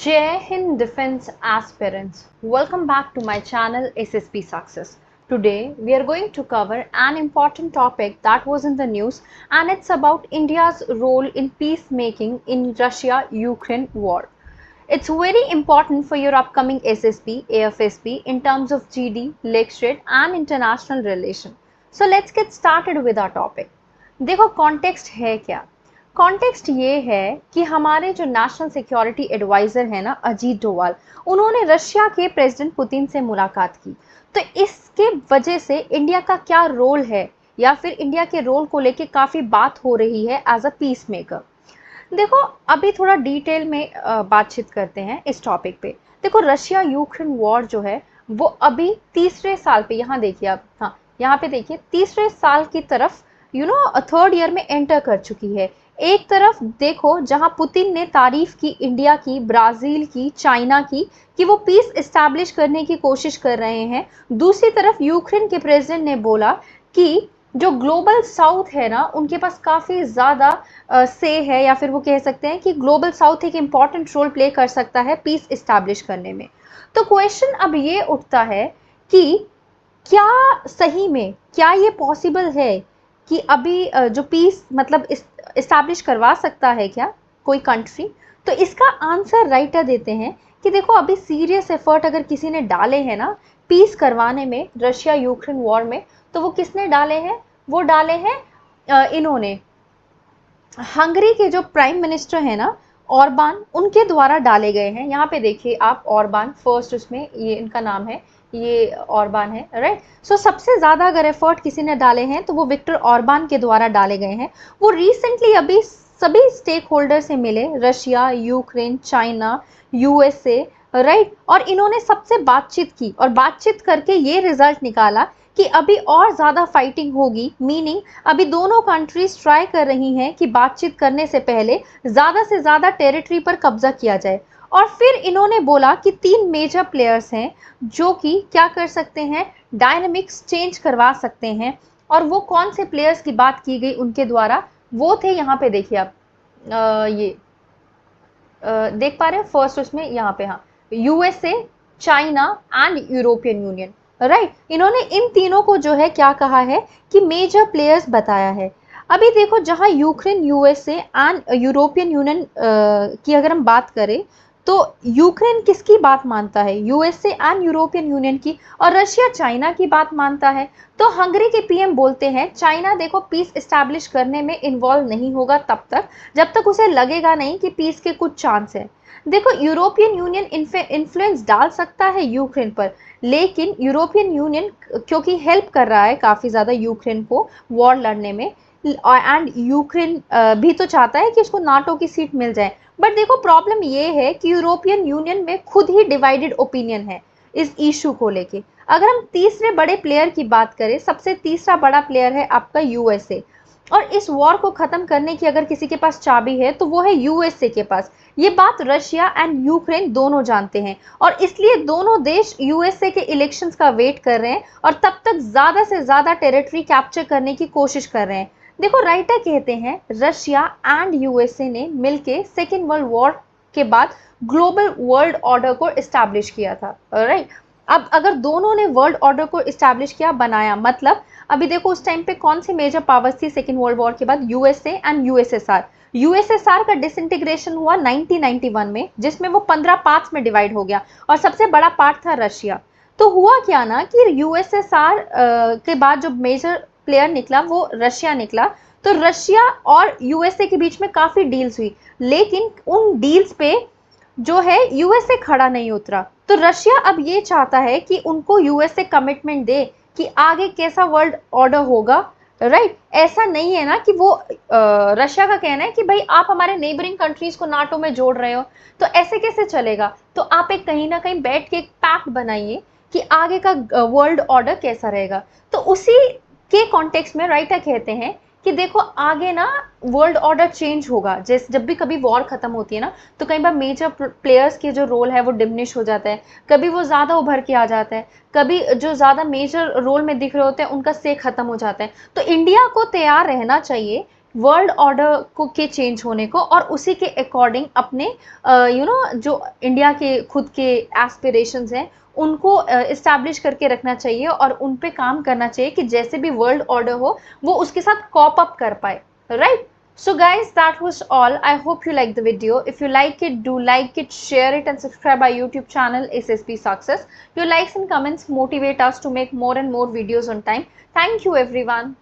Jai Hind Defense Aspirants, welcome back to my channel SSP Success. Today we are going to cover an important topic that was in the news, and it's about India's role in peacemaking in Russia-Ukraine war. It's very important for your upcoming SSP, AFSP in terms of GD, lecturate and international relation. So let's get started with our topic. देखो context है क्या? Context ये है कि हमारे जो national security adviser है ना अजीत डोवाल, उन्होंने रशिया के प्रेसिडेंट पुतिन से मुलाकात की। तो इसके वजह से इंडिया का क्या रोल है या फिर इंडिया के रोल को लेके काफ़ी बात हो रही है एज अ पीस मेकर। देखो अभी थोड़ा डिटेल में बातचीत करते हैं इस टॉपिक पे। देखो रशिया यूक्रेन वॉर जो है वो अभी तीसरे साल पे, यहाँ देखिए आप, हाँ यहाँ पे देखिए तीसरे साल की तरफ थर्ड ईयर में एंटर कर चुकी है। एक तरफ देखो जहां पुतिन ने तारीफ की इंडिया की, ब्राज़ील की, चाइना की कि वो पीस एस्टैब्लिश करने की कोशिश कर रहे हैं। दूसरी तरफ यूक्रेन के प्रेसिडेंट ने बोला कि जो ग्लोबल साउथ है ना उनके पास काफ़ी ज़्यादा से है, या फिर वो कह सकते हैं कि ग्लोबल साउथ एक इम्पॉर्टेंट रोल प्ले कर सकता है पीस एस्टैब्लिश करने में। तो क्वेश्चन अब ये उठता है कि क्या सही में क्या ये पॉसिबल है कि अभी जो पीस मतलब इस्टेब्लिश करवा सकता है क्या कोई कंट्री? तो इसका आंसर राइटर देते हैं कि देखो अभी सीरियस एफर्ट अगर किसी ने डाले हैं ना पीस करवाने में रशिया यूक्रेन वॉर में, तो वो किसने डाले हैं? वो डाले हैं इन्होंने हंगरी के जो प्राइम मिनिस्टर है ना ऑर्बान, उनके द्वारा डाले गए हैं। यहाँ पे देखिए आप ऑर्बान फर्स्ट, उसमें ये इनका नाम है, ये ऑर्बान है, राइट। सो सबसे ज़्यादा अगर एफर्ट किसी ने डाले हैं तो वो विक्टर ऑर्बान के द्वारा डाले गए हैं। वो रिसेंटली अभी सभी स्टेक होल्डर से मिले, Russia, Ukraine, China, USA, right, और इन्होंने सबसे बातचीत की और बातचीत करके ये रिजल्ट निकाला कि अभी और ज़्यादा फाइटिंग होगी। मीनिंग अभी दोनों कंट्रीज ट्राई कर रही हैं कि बातचीत करने से पहले ज़्यादा से ज़्यादा टेरिटरी पर कब्जा किया जाए। और फिर इन्होंने बोला कि 3 मेजर प्लेयर्स हैं जो कि क्या कर सकते हैं, डायनामिक्स चेंज करवा सकते हैं। और वो कौन से प्लेयर्स की बात की गई उनके द्वारा? वो थे, यहाँ पे देखिए आप, ये देख पा रहे हैं फर्स्ट उसमें, यहाँ पे, हाँ, USA, China and European union, right. इन्होंने इन तीनों को जो है क्या कहा है कि मेजर प्लेयर्स बताया है। अभी देखो जहां Ukraine, USA and European union की अगर हम बात करें तो यूक्रेन किसकी बात मानता है? यूएसए एंड यूरोपियन यूनियन की। और रशिया चाइना की बात मानता है। तो हंगरी के पीएम बोलते हैं चाइना देखो पीस एस्टैब्लिश करने में इन्वॉल्व नहीं होगा तब तक जब तक उसे लगेगा नहीं कि पीस के कुछ चांस है। देखो यूरोपियन यूनियन इन्फ्लुएंस डाल सकता है यूक्रेन पर, लेकिन यूरोपियन यूनियन क्योंकि हेल्प कर रहा है काफ़ी ज़्यादा यूक्रेन को वॉर लड़ने में, एंड यूक्रेन भी तो चाहता है कि उसको नाटो की सीट मिल जाए। बट देखो प्रॉब्लम ये है कि यूरोपियन यूनियन में खुद ही डिवाइडेड ओपिनियन है इस इशू को लेके। अगर हम तीसरे बड़े प्लेयर की बात करें, सबसे तीसरा बड़ा प्लेयर है आपका यूएसए। और इस वॉर को ख़त्म करने की अगर किसी के पास चाबी है तो वो है यूएसए के पास। ये बात रशिया एंड यूक्रेन दोनों जानते हैं और इसलिए दोनों देश यूएसए के इलेक्शंस का वेट कर रहे हैं और तब तक ज़्यादा से ज़्यादा टेरिटरी कैप्चर करने की कोशिश कर रहे हैं। देखो राइटर कहते हैं रशिया एंड यूएसए ने मिलके सेकेंड वर्ल्ड वॉर के बाद ग्लोबल वर्ल्ड ऑर्डर को इस्टेब्लिश किया था, राइट। अब अगर दोनों ने वर्ल्ड ऑर्डर को इस्टेब्लिश किया, बनाया, मतलब अभी देखो उस टाइम पे कौन सी मेजर पावर्स थी सेकेंड वर्ल्ड वॉर के बाद? USA and USSR. यूएसएसआर का डिसइंटीग्रेशन हुआ 1991 में, जिसमें वो 15 पार्ट्स में डिवाइड हो गया और सबसे बड़ा पार्ट था रशिया। तो हुआ क्या ना कि यूएसएसआर के बाद जो मेजर प्लेयर निकला वो रशिया निकला। तो रशिया और यूएसए के बीच में काफ़ी डील्स हुई, लेकिन उन डील्स पे जो है यूएसए खड़ा नहीं उतरा। तो रशिया अब ये चाहता है कि उनको यूएसए कमिटमेंट दे कि आगे कैसा वर्ल्ड ऑर्डर होगा, राइट। ऐसा नहीं है ना कि वो रशिया का कहना है कि भाई आप हमारे नेबरिंग कंट्रीज को नाटो में जोड़ रहे हो, तो ऐसे कैसे चलेगा? तो आप एक कहीं ना कहीं बैठ के एक पैक्ट बनाइए कि आगे का वर्ल्ड ऑर्डर कैसा रहेगा। तो उसी के कॉन्टेक्स्ट में राइटर कहते हैं कि देखो आगे ना वर्ल्ड ऑर्डर चेंज होगा। जैसे जब भी कभी वॉर खत्म होती है ना तो कई बार मेजर प्लेयर्स के जो रोल है वो डिमिनिश हो जाता है, कभी वो ज़्यादा उभर के आ जाता है, कभी जो ज़्यादा मेजर रोल में दिख रहे होते हैं उनका से खत्म हो जाता है। तो इंडिया को तैयार रहना चाहिए वर्ल्ड ऑर्डर को के चेंज होने को और उसी के अकॉर्डिंग अपने जो इंडिया के खुद के एस्पिरेशंस हैं उनको इस्टेब्लिश करके रखना चाहिए और उन पे काम करना चाहिए कि जैसे भी वर्ल्ड ऑर्डर हो वो उसके साथ कॉप अप कर पाए, right? So guys, that was all. I hope you liked the video. If you like it, do like it, share it and subscribe our YouTube channel SSP Success. Your likes and comments motivate us to make more and more videos on time. Thank you everyone.